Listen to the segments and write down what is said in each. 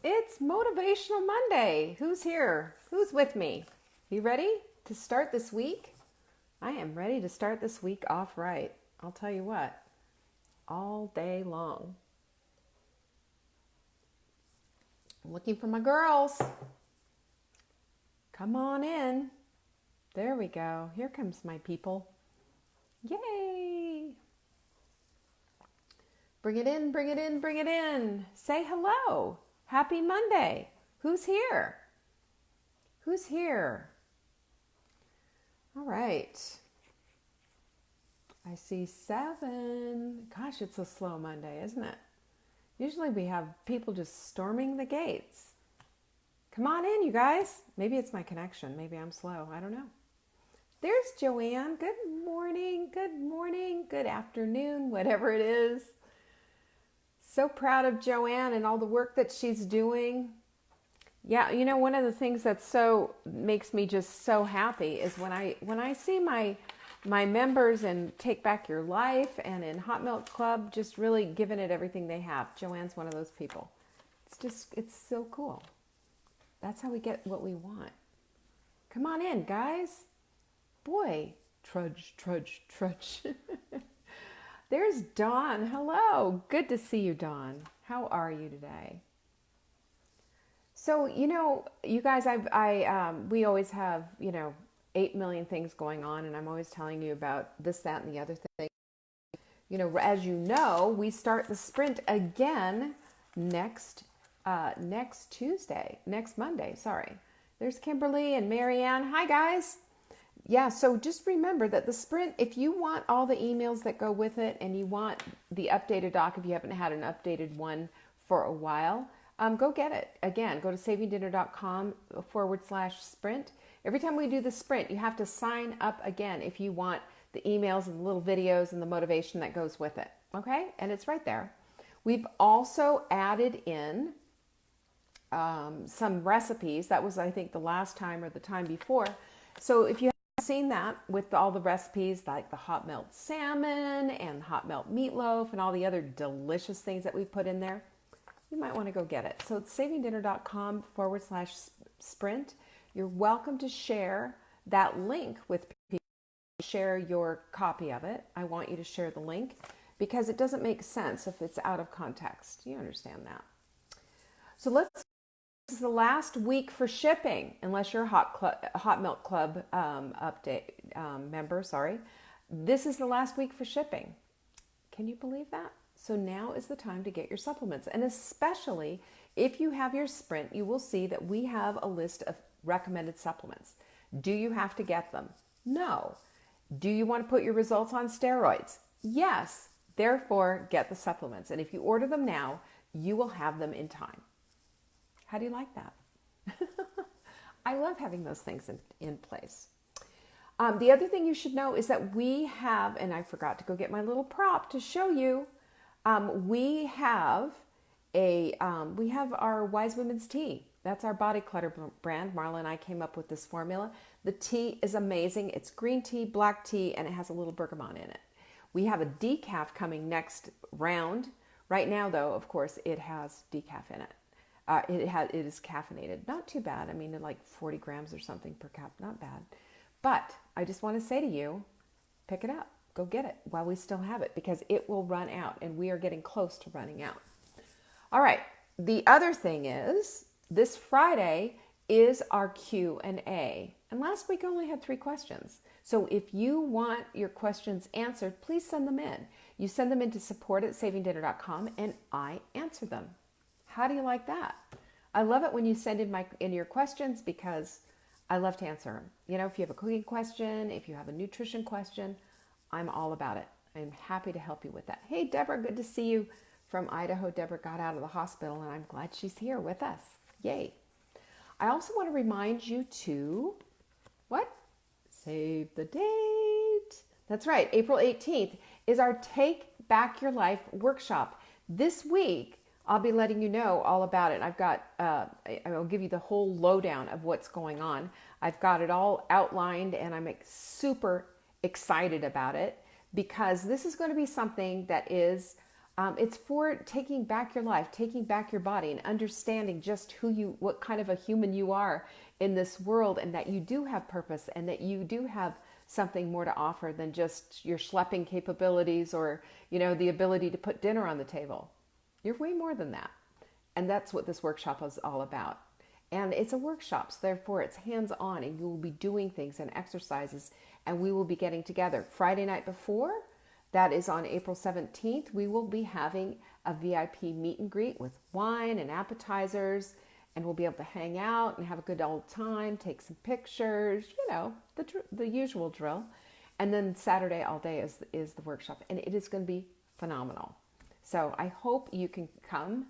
It's Motivational Monday. Who's here? Who's with me? You ready to start this week? I am ready to start this week off right. I'll tell you what, all day long. I'm looking for my girls. Come on in. There we go. Here comes my people. Yay! Bring it in, bring it in, bring it in. Say hello. Happy Monday. Who's here? Who's here? All right. I see 7. Gosh, it's a slow Monday, isn't it? Usually we have people just storming the gates. Come on in, you guys. Maybe it's my connection. Maybe I'm slow. I don't know. There's Joanne. Good morning, good afternoon, whatever it is. So proud of Joanne and all the work that she's doing. Yeah, you know, one of the things that makes me just so happy is when I see my members in Take Back Your Life and in Hot Milk Club just really giving it everything they have. Joanne's one of those people. It's so cool. That's how we get what we want. Come on in, guys. Boy, trudge. There's Dawn. Hello. Good to see you, Dawn. How are you today? So, you know, you guys, we always have, 8 million things going on, and I'm always telling you about this, that, and the other thing. You know, as you know, we start the sprint again next Monday. Sorry. There's Kimberly and Marianne. Hi, guys. Yeah, so just remember that the sprint, if you want all the emails that go with it and you want the updated doc, if you haven't had an updated one for a while, go get it. Again, go to savingdinner.com/sprint. Every time we do the sprint, you have to sign up again if you want the emails and the little videos and the motivation that goes with it. Okay? And it's right there. We've also added in some recipes. That was, I think, the last time or the time before. So if you seen that with all the recipes like the hot melt salmon and hot melt meatloaf and all the other delicious things that we put in there, you might want to go get it. So it's savingdinner.com/sprint. You're welcome to share that link with people. Share your copy of it. I want you to share the link because it doesn't make sense if it's out of context. You understand that. So this is the last week for shipping, unless you're a Hot Milk Club member. Sorry, this is the last week for shipping. Can you believe that? So now is the time to get your supplements, and especially if you have your sprint, you will see that we have a list of recommended supplements. Do you have to get them? No. Do you want to put your results on steroids? Yes. Therefore, get the supplements, and if you order them now, you will have them in time. How do you like that? I love having those things in place. The other thing you should know is that we have, and I forgot to go get my little prop to show you, we have our Wise Women's Tea. That's our body clutter brand. Marla and I came up with this formula. The tea is amazing. It's green tea, black tea, and it has a little bergamot in it. We have a decaf coming next round. Right now, though, of course, it has decaf in it. It is caffeinated. Not too bad. I mean, like 40 grams or something per cup. Not bad. But I just want to say to you, pick it up. Go get it while we still have it because it will run out and we are getting close to running out. All right. The other thing is this Friday is our Q&A. And last week I only had 3 questions. So if you want your questions answered, please send them in. You send them in to support@savingdinner.com and I answer them. How do you like that? I love it when you send in your questions because I love to answer them. You know, if you have a cooking question, if you have a nutrition question, I'm all about it. I'm happy to help you with that. Hey, Deborah, good to see you from Idaho. Deborah got out of the hospital and I'm glad she's here with us. Yay. I also want to remind you to, save the date. That's right, April 18th is our Take Back Your Life workshop. This week, I'll be letting you know all about it. I'll give you the whole lowdown of what's going on. I've got it all outlined and I'm super excited about it because this is going to be something that is It's for taking back your life, taking back your body, and understanding just what kind of a human you are in this world, and that you do have purpose, and that you do have something more to offer than just your schlepping capabilities, or, the ability to put dinner on the table. You're way more than that. And that's what this workshop is all about. And it's a workshop, so therefore it's hands-on, and you will be doing things and exercises, and we will be getting together. Friday night before, that is on April 17th, we will be having a VIP meet and greet with wine and appetizers, and we'll be able to hang out and have a good old time, take some pictures, the usual drill. And then Saturday all day is the workshop, and it is going to be phenomenal. So I hope you can come,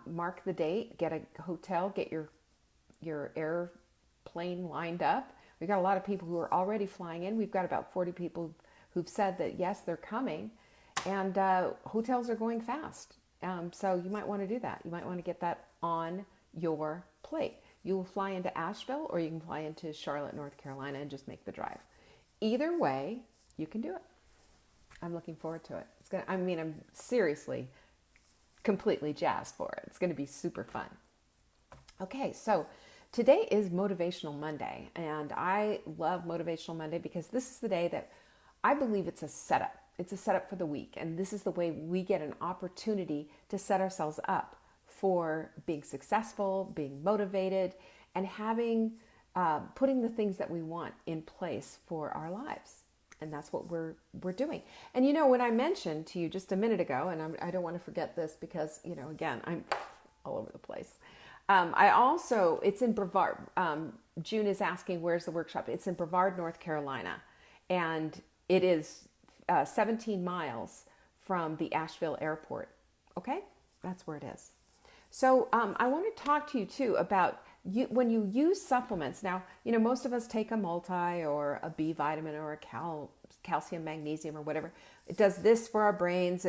mark the date, get a hotel, get your airplane lined up. We've got a lot of people who are already flying in. We've got about 40 people who've said that, yes, they're coming, and hotels are going fast. So you might want to do that. You might want to get that on your plate. You will fly into Asheville, or you can fly into Charlotte, North Carolina, and just make the drive. Either way, you can do it. I'm looking forward to it. I'm seriously completely jazzed for it. It's going to be super fun. Okay, so today is Motivational Monday, and I love Motivational Monday because this is the day that I believe it's a setup. It's a setup for the week, and this is the way we get an opportunity to set ourselves up for being successful, being motivated, and putting the things that we want in place for our lives. And that's what we're doing. And when I mentioned to you just a minute ago, and I don't want to forget this because, again, I'm all over the place. It's in Brevard. June is asking, where's the workshop? It's in Brevard, North Carolina. And it is 17 miles from the Asheville airport. Okay? That's where it is. So I want to talk to you too about when you use supplements. Now, most of us take a multi or a B vitamin or a calcium, magnesium, or whatever. It does this for our brains.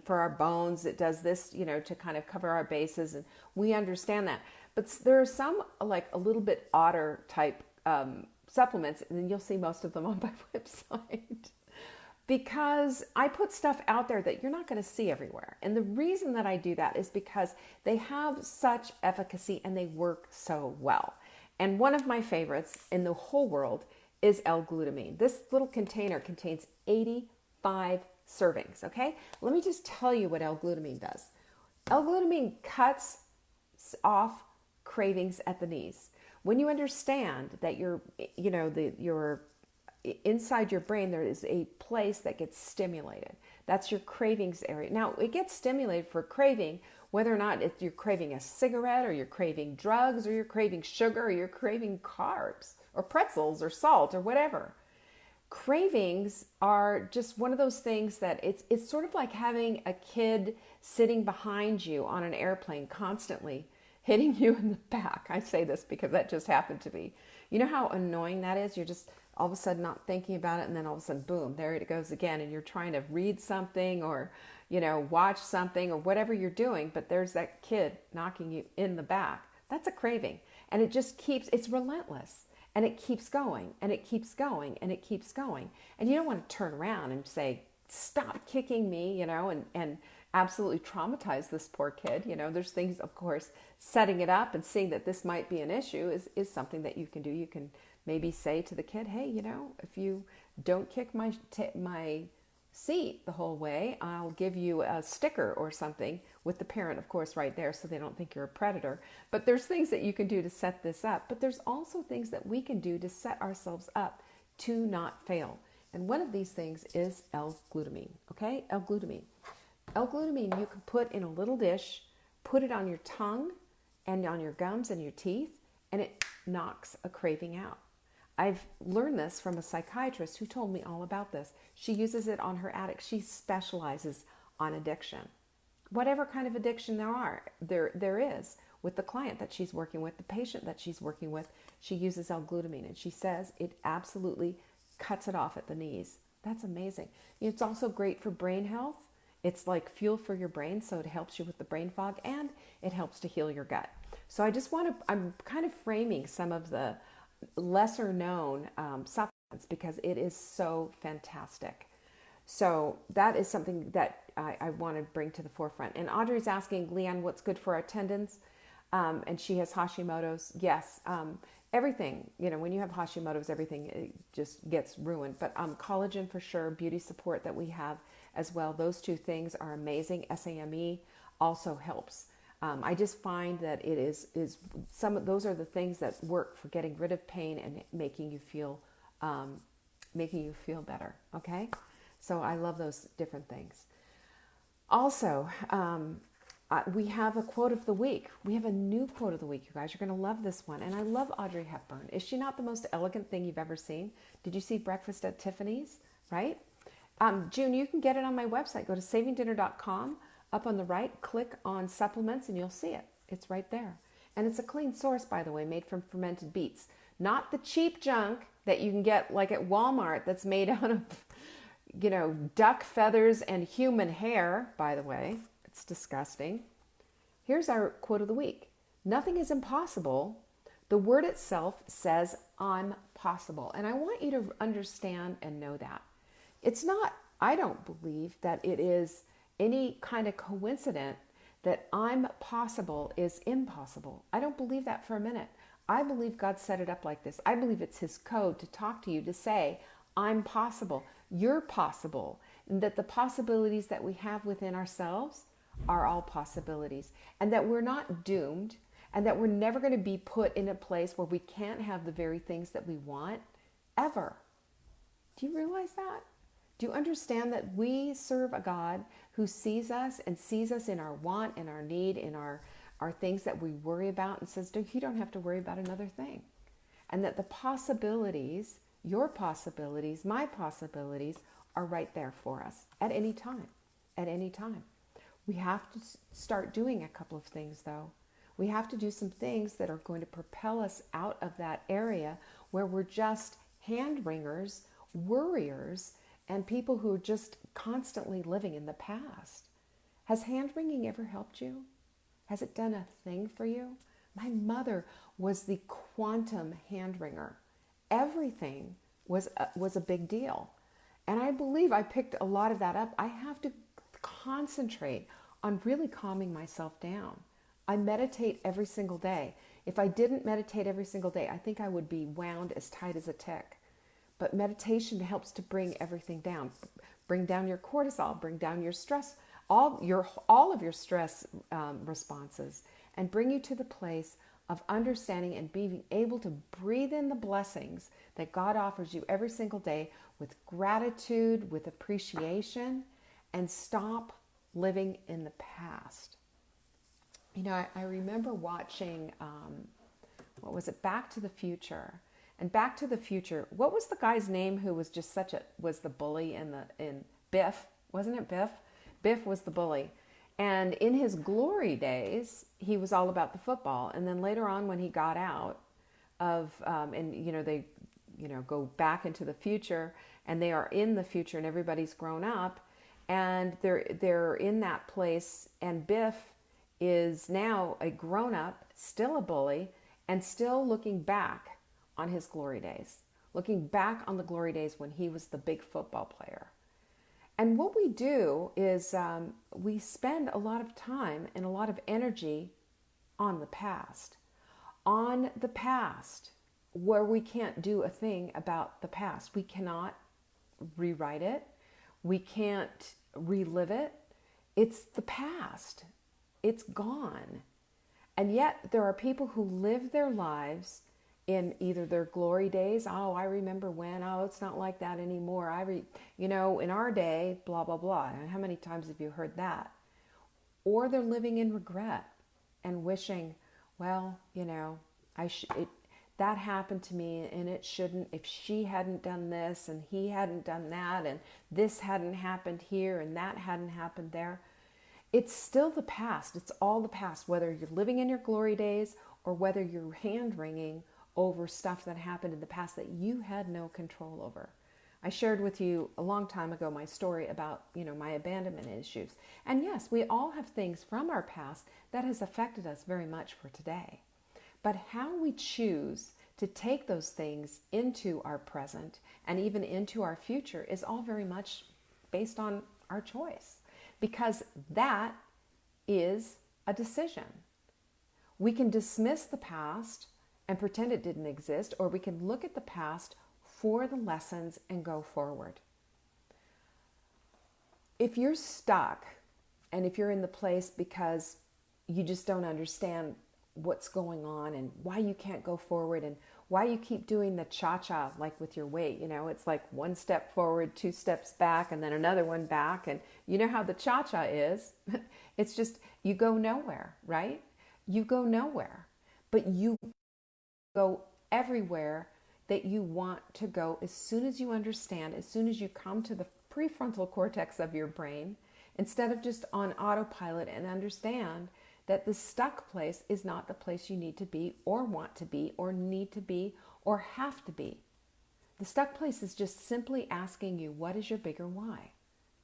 For our bones. It does this, to kind of cover our bases, and we understand that. But there are some like a little bit odder type supplements, and then you'll see most of them on my website. Because I put stuff out there that you're not going to see everywhere. And the reason that I do that is because they have such efficacy and they work so well. And one of my favorites in the whole world is L-glutamine. This little container contains 85 servings, okay? Let me just tell you what L-glutamine does. L-glutamine cuts off cravings at the knees. When you understand that your inside your brain, there is a place that gets stimulated. That's your cravings area. Now, it gets stimulated for craving, whether or not you're craving a cigarette, or you're craving drugs, or you're craving sugar, or you're craving carbs, or pretzels, or salt, or whatever. Cravings are just one of those things that it's sort of like having a kid sitting behind you on an airplane constantly hitting you in the back. I say this because that just happened to me. You know how annoying that is? You're just all of a sudden not thinking about it, and then all of a sudden, boom, there it goes again, and you're trying to read something or, watch something or whatever you're doing, but there's that kid knocking you in the back. That's a craving. And it's relentless, and it keeps going, and it keeps going, and it keeps going. And you don't want to turn around and say, stop kicking me, and absolutely traumatize this poor kid. There's things, of course, setting it up and seeing that this might be an issue is something that you can do. You can maybe say to the kid, hey, if you don't kick my seat the whole way, I'll give you a sticker or something, with the parent, of course, right there, so they don't think you're a predator. But there's things that you can do to set this up. But there's also things that we can do to set ourselves up to not fail. And one of these things is L-glutamine, okay? L-glutamine. L-glutamine you can put in a little dish, put it on your tongue and on your gums and your teeth, and it knocks a craving out. I've learned this from a psychiatrist who told me all about this. She uses it on her addicts. She specializes on addiction. Whatever kind of addiction there is with the client that she's working with, the patient that she's working with, she uses L-glutamine, and she says it absolutely cuts it off at the knees. That's amazing. It's also great for brain health. It's like fuel for your brain, so it helps you with the brain fog, and it helps to heal your gut. So I'm kind of framing some of the lesser known supplements because it is so fantastic. So that is something that I want to bring to the forefront. And Audrey's asking, Leanne, what's good for our tendons? And she has Hashimoto's. Yes, everything, when you have Hashimoto's, everything just gets ruined. But collagen for sure, beauty support that we have as well. Those two things are amazing. SAMe also helps. I just find that it is some of those are the things that work for getting rid of pain and making you feel better. Okay, so I love those different things. Also, we have a quote of the week. We have a new quote of the week, you guys. You're going to love this one. And I love Audrey Hepburn. Is she not the most elegant thing you've ever seen? Did you see Breakfast at Tiffany's? Right? June, you can get it on my website. Go to savingdinner.com. Up on the right, click on supplements and you'll see it. It's right there. And it's a clean source, by the way, made from fermented beets. Not the cheap junk that you can get like at Walmart that's made out of, duck feathers and human hair, by the way. It's disgusting. Here's our quote of the week. Nothing is impossible. The word itself says I'm possible. And I want you to understand and know that. It's not, I don't believe that it is any kind of coincidence that I'm possible is impossible. I don't believe that for a minute. I believe God set it up like this. I believe it's his code to talk to you, to say, I'm possible. You're possible. And that the possibilities that we have within ourselves are all possibilities. And that we're not doomed. And that we're never going to be put in a place where we can't have the very things that we want, ever. Do you realize that? Do you understand that we serve a God who sees us and sees us in our want and our need, in our things that we worry about, and says, you don't have to worry about another thing. And that the possibilities, your possibilities, my possibilities, are right there for us at any time, at any time. We have to start doing a couple of things, though. We have to do some things that are going to propel us out of that area where we're just hand-wringers, worriers, and people who are just constantly living in the past. Has hand-wringing ever helped you? Has it done a thing for you? My mother was the quantum hand-wringer. Everything was a big deal. And I believe I picked a lot of that up. I have to concentrate on really calming myself down. I meditate every single day. If I didn't meditate every single day, I think I would be wound as tight as a tick. But meditation helps to bring everything down. Bring down your cortisol, bring down your stress, all of your stress responses, and bring you to the place of understanding and being able to breathe in the blessings that God offers you every single day with gratitude, with appreciation, and stop living in the past. I remember watching, Back to the Future. And Back to the Future, what was the guy's name who was just was the bully in Biff? Wasn't it Biff? Biff was the bully. And in his glory days, he was all about the football. And then later on when he got out they go back into the future, and they are in the future and everybody's grown up, and they're in that place, and Biff is now a grown up, still a bully, and still looking back on his glory days, looking back on the glory days when he was the big football player. And what we do is we spend a lot of time and a lot of energy on the past, where we can't do a thing about the past. We cannot rewrite it. We can't relive it. It's the past. It's gone. And yet there are people who live their lives in either their glory days. Oh, I remember when. Oh, it's not like that anymore. In our day, blah, blah, blah. And how many times have you heard that? Or they're living in regret and wishing, well, that happened to me and it shouldn't. If she hadn't done this and he hadn't done that and this hadn't happened here and that hadn't happened there. It's still the past. It's all the past, whether you're living in your glory days or whether you're hand-wringing over stuff that happened in the past that you had no control over. I shared with you a long time ago my story about, my abandonment issues. And yes, we all have things from our past that has affected us very much for today. But how we choose to take those things into our present and even into our future is all very much based on our choice, because that is a decision. We can dismiss the past and pretend it didn't exist, or we can look at the past for the lessons and go forward. If you're stuck, and if you're in the place because you just don't understand what's going on and why you can't go forward and why you keep doing the cha-cha, like with your weight, it's like one step forward, two steps back, and then another one back. And you know how the cha-cha is. It's just, you go nowhere, right? You go nowhere, but you go everywhere that you want to go as soon as you understand, as soon as you come to the prefrontal cortex of your brain, instead of just on autopilot, and understand that the stuck place is not the place you need to be or want to be or need to be or have to be. The stuck place is just simply asking you, what is your bigger why?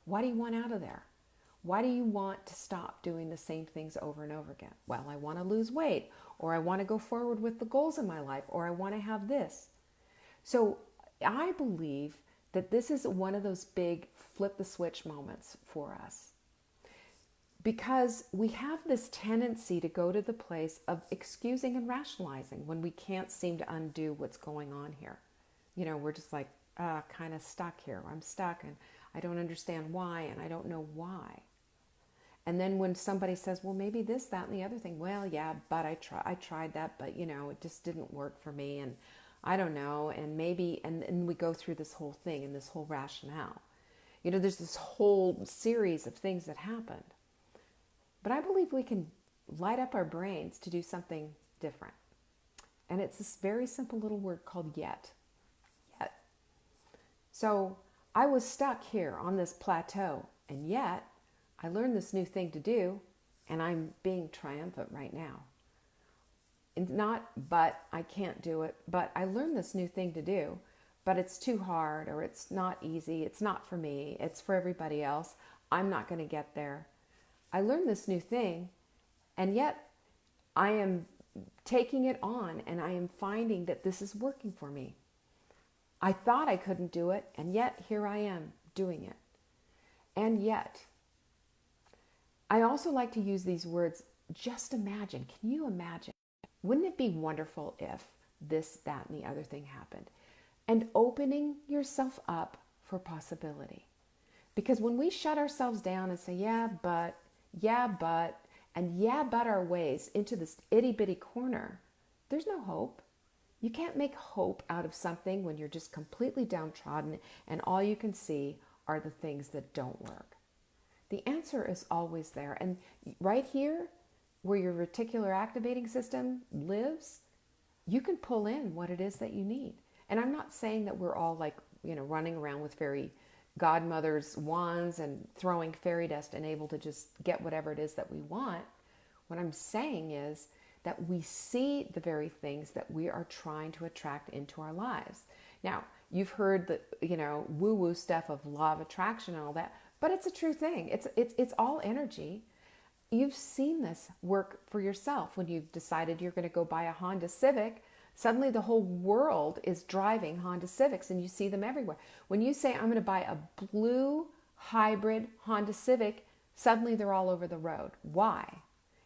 Why do you want out of there? Why do you want to stop doing the same things over and over again? Well, I want to lose weight, or I want to go forward with the goals in my life, or I want to have this. So I believe that this is one of those big flip the switch moments for us, because we have this tendency to go to the place of excusing and rationalizing when we can't seem to undo what's going on here. We're just like, kind of stuck here. I'm stuck and I don't understand why, and I don't know why. And then when somebody says, well, maybe this, that, and the other thing, well, yeah, but I tried that, but it just didn't work for me, and I don't know, and maybe, and we go through this whole thing and this whole rationale. There's this whole series of things that happened. But I believe we can light up our brains to do something different. And it's this very simple little word called yet. Yet. So I was stuck here on this plateau, and yet I learned this new thing to do, and I'm being triumphant right now. And not, but I can't do it, but I learned this new thing to do, but it's too hard, or it's not easy, it's not for me, it's for everybody else, I'm not going to get there. I learned this new thing, and yet I am taking it on, and I am finding that this is working for me. I thought I couldn't do it, and yet here I am doing it. And yet, I also like to use these words, just imagine. Can you imagine? Wouldn't it be wonderful if this, that, and the other thing happened? And opening yourself up for possibility. Because when we shut ourselves down and say, yeah, but, and yeah, but our ways into this itty bitty corner, there's no hope. You can't make hope out of something when you're just completely downtrodden and all you can see are the things that don't work. The answer is always there. And right here, where your reticular activating system lives, you can pull in what it is that you need. And I'm not saying that we're all like, running around with fairy godmother's wands and throwing fairy dust and able to just get whatever it is that we want. What I'm saying is that we see the very things that we are trying to attract into our lives. Now, you've heard the, woo-woo stuff of law of attraction and all that, but it's a true thing. It's all energy. You've seen this work for yourself when you've decided you're going to go buy a Honda Civic. Suddenly the whole world is driving Honda Civics and you see them everywhere. When you say, I'm going to buy a blue hybrid Honda Civic, suddenly they're all over the road. Why?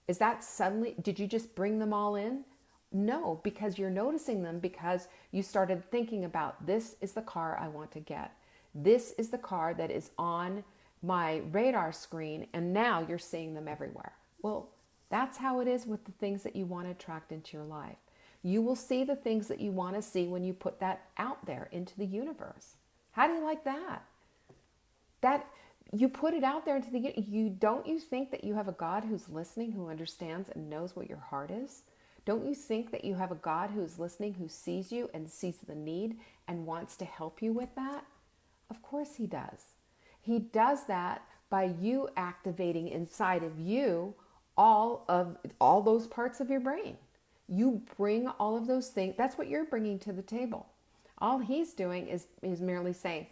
Is that suddenly, did you just bring them all in? No, because you're noticing them because you started thinking about, this is the car I want to get. This is the car that is on my radar screen, and now you're seeing them everywhere. Well, that's how it is with the things that you want to attract into your life. You will see the things that you want to see when you put that out there into the universe. How do you like that? That you put it out there into the don't you think that you have a God who's listening, who understands and knows what your heart is? Don't you think that you have a God who's listening, who sees you and sees the need and wants to help you with that? Of course he does. He does that by you activating inside of you all those parts of your brain. You bring all of those things. That's what you're bringing to the table. All he's doing is merely saying,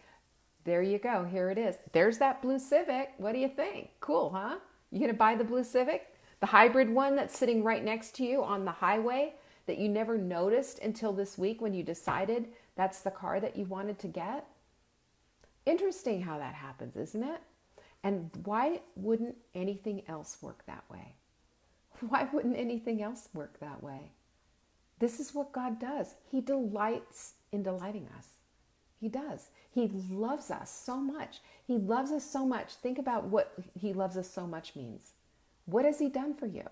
there you go. Here it is. There's that blue Civic. What do you think? Cool, huh? You going to buy the blue Civic? The hybrid one that's sitting right next to you on the highway that you never noticed until this week when you decided that's the car that you wanted to get? Interesting how that happens, isn't it? And why wouldn't anything else work that way? Why wouldn't anything else work that way? This is what God does. He delights in delighting us. He does. He loves us so much. He loves us so much. Think about what he loves us so much means. What has he done for you?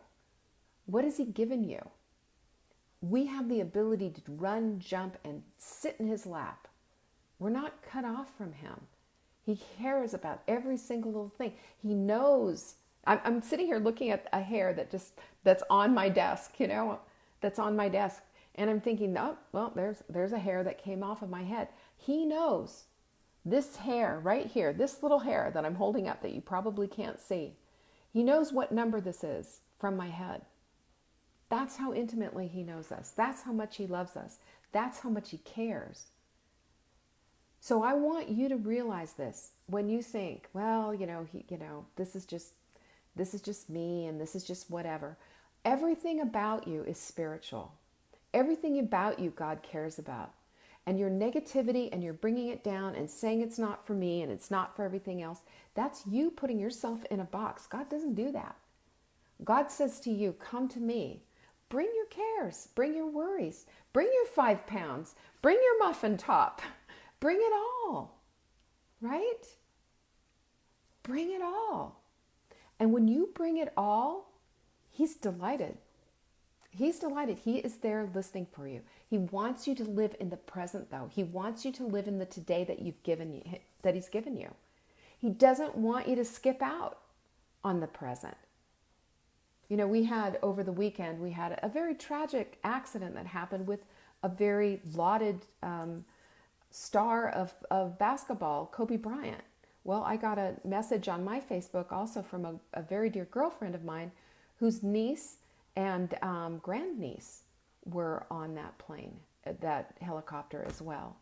What has he given you? We have the ability to run, jump, and sit in his lap. We're not cut off from him. He cares about every single little thing. He knows. I'm sitting here looking at a hair that's on my desk, that's on my desk. And I'm thinking, oh, well, there's a hair that came off of my head. He knows this hair right here, this little hair that I'm holding up that you probably can't see. He knows what number this is from my head. That's how intimately he knows us. That's how much he loves us. That's how much he cares. So I want you to realize this when you think, well, this is just me and this is just whatever. Everything about you is spiritual. Everything about you God cares about. And your negativity and you're bringing it down and saying it's not for me and it's not for everything else, that's you putting yourself in a box. God doesn't do that. God says to you, come to me. Bring your cares, bring your worries, bring your 5 pounds, bring your muffin top, bring it all, right? Bring it all. And when you bring it all, he's delighted. He's delighted. He is there listening for you. He wants you to live in the present, though. He wants you to live in the today that he's given you. He doesn't want you to skip out on the present. We had over the weekend, we had a very tragic accident that happened with a very lauded star of basketball, Kobe Bryant. Well, I got a message on my Facebook also from a very dear girlfriend of mine whose niece and grandniece were on that plane, that helicopter as well.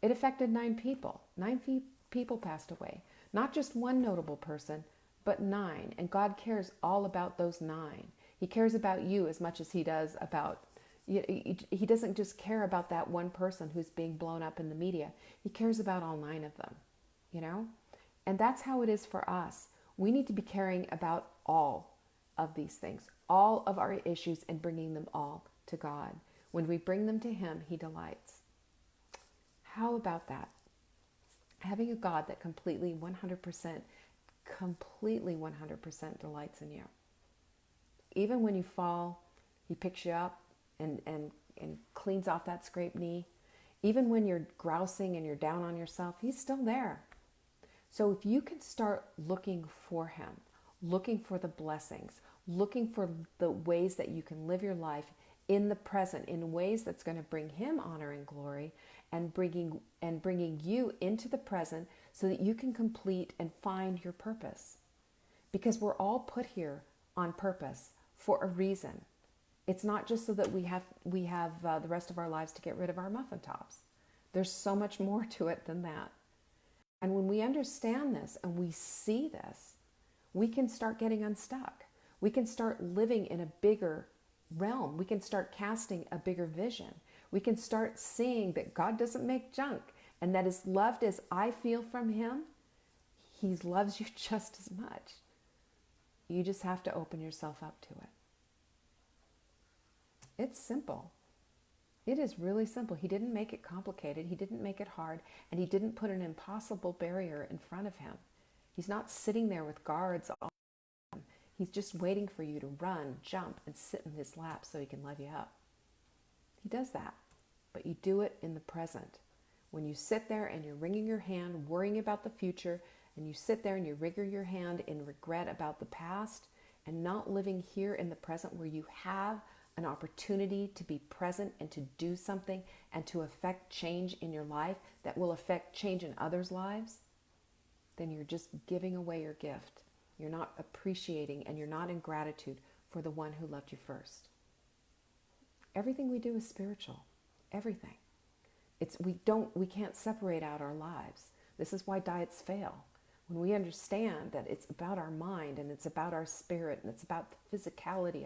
It affected 9 people. 9 people passed away. Not just one notable person, but 9. And God cares all about those 9. He cares about you as much as he does about, he doesn't just care about that one person who's being blown up in the media. He cares about all 9 of them, And that's how it is for us. We need to be caring about all of these things, all of our issues, and bringing them all to God. When we bring them to him, he delights. How about that? Having a God that completely 100% delights in you. Even when you fall, he picks you up and cleans off that scraped knee. Even when you're grousing and you're down on yourself, he's still there. So if you can start looking for him, looking for the blessings, looking for the ways that you can live your life in the present in ways that's going to bring him honor and glory, and bringing you into the present so that you can complete and find your purpose. Because we're all put here on purpose for a reason. It's not just so that we have the rest of our lives to get rid of our muffin tops. There's so much more to it than that. And when we understand this and we see this, we can start getting unstuck. We can start living in a bigger realm. We can start casting a bigger vision. We can start seeing that God doesn't make junk, and that as loved as I feel from him, he loves you just as much. You just have to open yourself up to it. It's simple. It is really simple. He didn't make it complicated. He didn't make it hard, and he didn't put an impossible barrier in front of him. He's not sitting there with guards all the time. He's just waiting for you to run, jump, and sit in his lap so he can love you up. He does that, but you do it in the present. When you sit there and you're wringing your hand, worrying about the future, and you sit there and you wring your hand in regret about the past and not living here in the present where you have an opportunity to be present and to do something and to affect change in your life that will affect change in others' lives, then you're just giving away your gift. You're not appreciating and you're not in gratitude for the one who loved you first. Everything we do is spiritual. Everything. We can't separate out our lives. This is why diets fail. When we understand that it's about our mind and it's about our spirit and it's about the physicality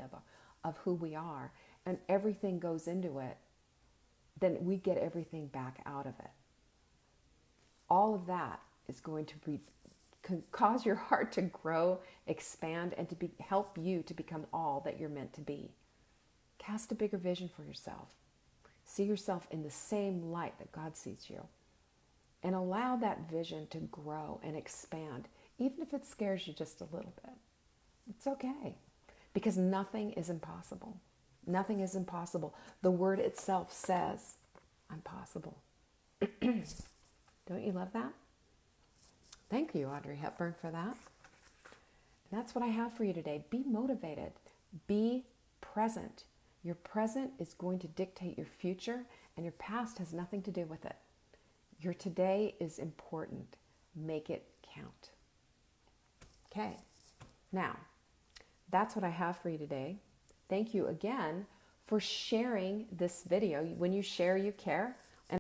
of who we are, and everything goes into it, then we get everything back out of it. All of that is going to cause your heart to grow, expand, and to help you to become all that you're meant to be. Cast a bigger vision for yourself. See yourself in the same light that God sees you. And allow that vision to grow and expand, even if it scares you just a little bit. It's okay, because nothing is impossible. Nothing is impossible. The word itself says, I'm possible. Don't you love that? Thank you, Audrey Hepburn, for that. And that's what I have for you today. Be motivated. Be present. Your present is going to dictate your future, and your past has nothing to do with it. Your today is important. Make it count. Okay. Now, that's what I have for you today. Thank you again for sharing this video. When you share, you care.